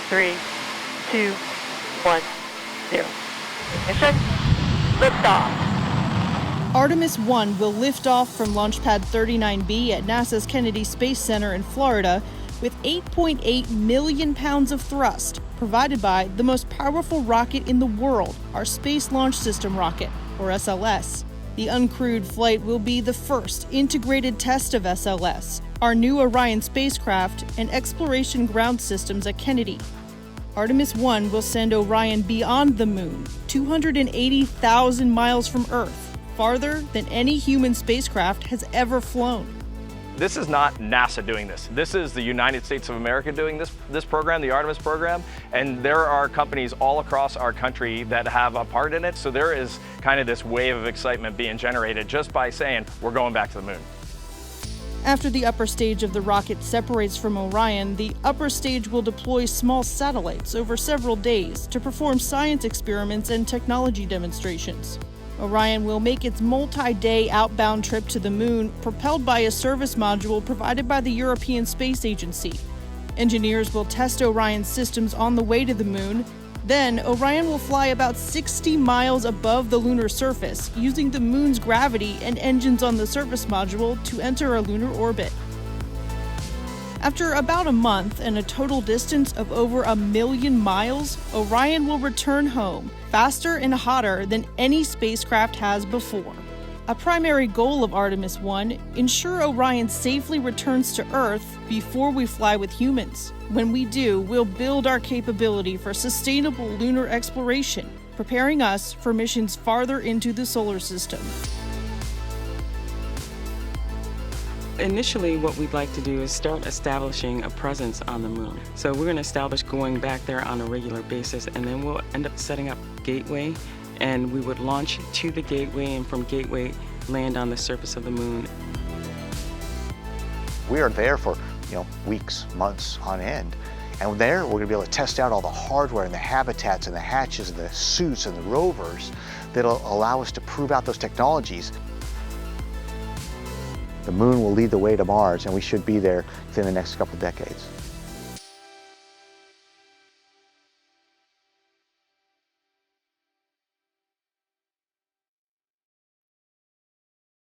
3, 2, 1, 0. Ignition, liftoff. Artemis 1 will lift off from Launch Pad 39B at NASA's Kennedy Space Center in Florida with 8.8 million pounds of thrust, provided by the most powerful rocket in the world, our Space Launch System rocket, or SLS. The uncrewed flight will be the first integrated test of SLS, our new Orion spacecraft, and exploration ground systems at Kennedy. Artemis 1 will send Orion beyond the moon, 280,000 miles from Earth, farther than any human spacecraft has ever flown. This is not NASA doing this. This is the United States of America doing this program, the Artemis program, and there are companies all across our country that have a part in it, so there is kind of this wave of excitement being generated just by saying, we're going back to the moon. After the upper stage of the rocket separates from Orion, the upper stage will deploy small satellites over several days to perform science experiments and technology demonstrations. Orion will make its multi-day outbound trip to the moon, propelled by a service module provided by the European Space Agency. Engineers will test Orion's systems on the way to the moon. Then, Orion will fly about 60 miles above the lunar surface, using the moon's gravity and engines on the service module to enter a lunar orbit. After about a month and a total distance of over 1 million miles, Orion will return home, faster and hotter than any spacecraft has before. A primary goal of Artemis 1, ensure Orion safely returns to Earth before we fly with humans. When we do, we'll build our capability for sustainable lunar exploration, preparing us for missions farther into the solar system. Initially, what we'd like to do is start establishing a presence on the moon. So we're going to establish going back there on a regular basis, and then we'll end up setting up Gateway, and we would launch to the Gateway, and from Gateway, land on the surface of the moon. We are there for, weeks, months on end. And there, we're going to be able to test out all the hardware and the habitats and the hatches and the suits and the rovers that'll allow us to prove out those technologies. The moon will lead the way to Mars, and we should be there within the next couple of decades.